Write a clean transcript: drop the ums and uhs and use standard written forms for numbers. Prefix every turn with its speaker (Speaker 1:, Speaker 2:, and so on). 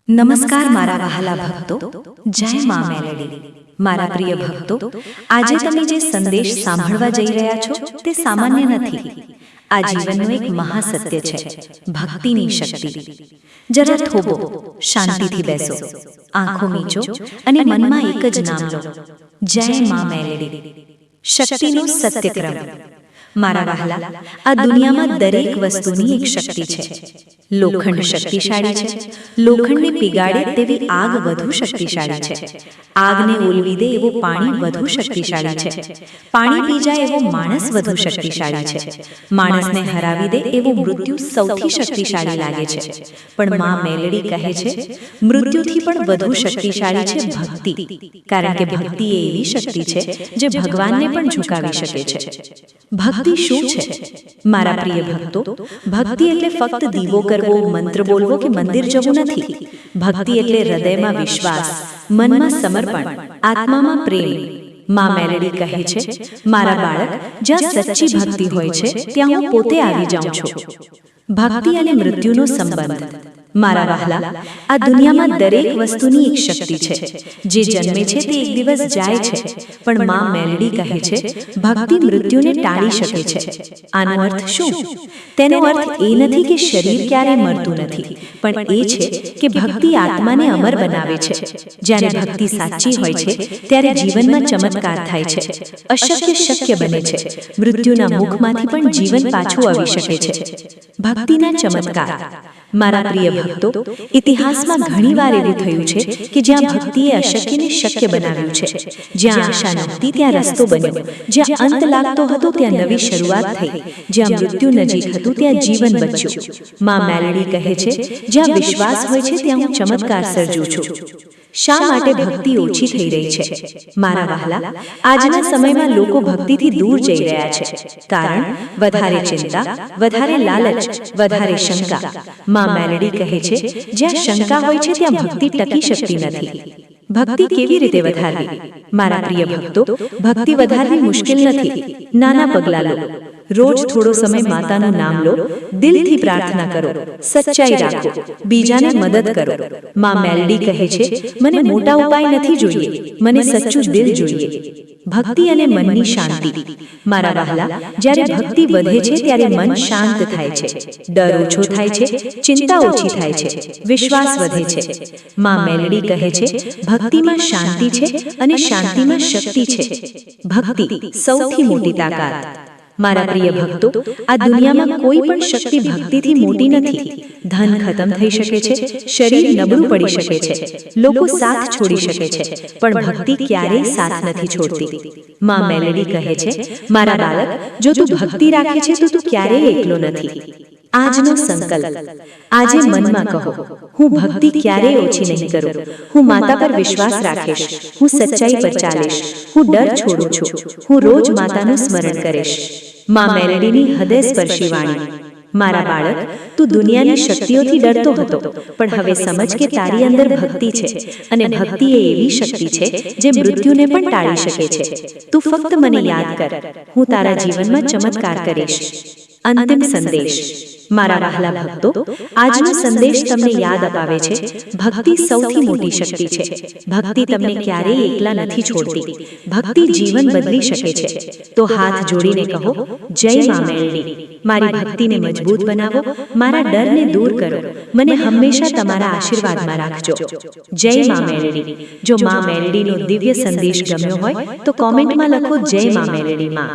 Speaker 1: નમસ્કાર મારા વહાલા ભક્તો, જય મા મેલડી. મારા પ્રિય ભક્તો, આજે તમે જે સંદેશ સાંભળવા જઈ રહ્યા છો તે સામાન્ય નથી. આ જીવનનું એક મહાસત્ય છે, ભક્તિની શક્તિ. જરા થોભો, શાંતિથી બેસો, આંખો મીચો અને મનમાં એક જ નામ લો, જય મા મેલડી. શક્તિનો સત્યક્રમ. મારા વહાલા, આ દુનિયામાં દરેક વસ્તુની એક શક્તિ છે. લોખંડ શક્તિશાળી છે, લોખંડને પીગાડે તેવી આગ વધુ શક્તિશાળી છે. આગને ઓલવી દે એવો પાણી વધુ શક્તિશાળી છે. પાણી પી જાય એવો માણસ વધુ શક્તિશાળી છે. માણસને હરાવી દે એવું મૃત્યુ સૌથી શક્તિશાળી લાગે છે. પણ મા મેલડી કહે છે, મૃત્યુથી પણ વધુ શક્તિશાળી છે ભક્તિ. કારણ કે ભક્તિ એ એવી શક્તિ છે જે ભગવાનને પણ ઝુકાવી શકે છે. ભક્તિ શું છે? મારા પ્રિય ભક્તો, ભક્તિ એટલે ફક્ત દીવો કરવો, મંત્ર બોલવો કે મંદિર જવું નથી. ભક્તિ એટલે હૃદયમાં વિશ્વાસ, મનમાં સમર્પણ, આત્મામાં પ્રેમ. મા મેલડી કહે છે, મારા બાળક, જ્યાં સચ્ચી ભક્તિ હોય છે ત્યાં હું પોતે આવી જાઉં છું. ભક્તિ અને મૃત્યુનો સંબંધ. મારા વહાલા, આ દુનિયામાં દરેક વસ્તુની એક શક્તિ છે. જે જન્મે છે તે એક દિવસ જાય છે. પણ મા મેલડી કહે છે, ભક્તિ મૃત્યુને ટાળી શકે છે. આનો અર્થ શું? તેનો અર્થ એ નથી કે શરીર ક્યારેય મરતું નથી, પણ એ છે કે ભક્તિ આત્માને અમર બનાવે છે. જ્યારે ભક્તિ સાચી હોય છે ત્યારે જીવનમાં ચમત્કાર થાય છે. અશક્ય શક્ય બને છે. મૃત્યુના મુખમાંથી પણ જીવન પાછું આવી શકે છે. ભક્તિના ચમત્કાર. મારા પ્રિય ભક્તો, ઇતિહાસમાં ઘણીવાર એવું થયું છે કે જ્યાં ભક્તિએ અશક્યને શક્ય બનાવ્યું છે. જ્યાં આશા નહોતી ત્યાં રસ્તો બન્યો. જ્યાં અંત લાગતો હતો ત્યાં નવી શરૂઆત થઈ. જ્યાં મૃત્યુ નજીક હતું ત્યાં જીવન બચ્યું. મા મેલડી કહે છે, જ્યાં વિશ્વાસ હોય છે ત્યાં હું ચમત્કાર સર્જું છું. શા માટે ભક્તિ ઓછી થઈ રહી છે? મારા વહાલા, આજના સમયમાં લોકો ભક્તિથી દૂર જઈ રહ્યા છે. કારણ વધારે ચિંતા, વધારે લાલચ, વધારે શંકા. મા મેલડી કહે છે, જ્યાં શંકા હોય છે ત્યાં ભક્તિ ટકી શકતી નથી. ભક્તિ કેવી રીતે વધારવી? મારા પ્રિય ભક્તો, ભક્તિ વધારવી મુશ્કેલ નથી. નાના પગલાં લો. રોજ થોડો સમય માતાનું નામ લો, દિલથી પ્રાર્થના કરો, સચ્ચાઈ રાખો, બીજાને મદદ કરો. મા મેલડી કહે છે, મને મોટા ઉપાય નથી જોઈએ, મને સચ્ચું દિલ જોઈએ. ભક્તિ અને મનની શાંતિ. મારા વહાલા, જ્યારે ભક્તિ વધે છે ત્યારે મન શાંત થાય છે, ડર ઓછો થાય છે, ચિંતા ઓછી થાય છે, વિશ્વાસ વધે છે. મા મેલડી કહે છે, ભક્તિમાં શાંતિ છે અને શાંતિમાં શક્તિ છે. ભક્તિ સૌથી મોટી તાકાત. મારા પ્રિય ભક્તો, આ દુનિયામાં કોઈ પણ શક્તિ ભક્તિથી મોટી નથી. ધન ખતમ થઈ શકે છે, શરીર નબળું પડી શકે છે, લોકો સાથ છોડી શકે છે, પણ ભક્તિ ક્યારેય સાથ નથી છોડતી. મા મેલડી કહે છે, મારા બાળક, જો તું ભક્તિ રાખે છે તો તું ક્યારેય એકલો નથી. આજનો સંકલ્પ. આજે મનમાં કહો, હું ભક્તિ ક્યારેય ઓછી નહીં કરું. હું માતા પર વિશ્વાસ રાખીશ. હું સચ્ચાઈ પર ચાલીશ. હું ડર છોડું છું. હું રોજ માતાનું સ્મરણ કરીશ. મા મેલડીની હૃદયસ્પર્શી વાણી. મારા બાળક, તું દુનિયાની શક્તિઓથી ડરતો હતો, પણ હવે સમજ કે તારી અંદર ભક્તિ છે. અને ભક્તિ એ એવી શક્તિ છે જે મૃત્યુને પણ ટાળી શકે છે. તું ફક્ત મને યાદ કર, હું તારા જીવનમાં ચમત્કાર કરીશ. અંતિમ સંદેશ. મારા વહાલા ભક્તો, આજનો સંદેશ તમને યાદ અપાવે છે, ભક્તિ સૌથી મોટી શક્તિ છે. ભક્તિ તમને ક્યારેય એકલા નથી છોડતી. ભક્તિ જીવન બદલી શકે છે. તો હાથ જોડીને કહો, જય મા મેલડી. મારી ભક્તિને મજબૂત બનાવો, મારા ડરને દૂર કરો, મને હંમેશા તમારા આશીર્વાદમાં રાખજો. જય મા મેલડી. જો મા મેલડીનો દિવ્ય સંદેશ ગમ્યો હોય તો કોમેન્ટમાં લખો, જય મા મેલડી માં.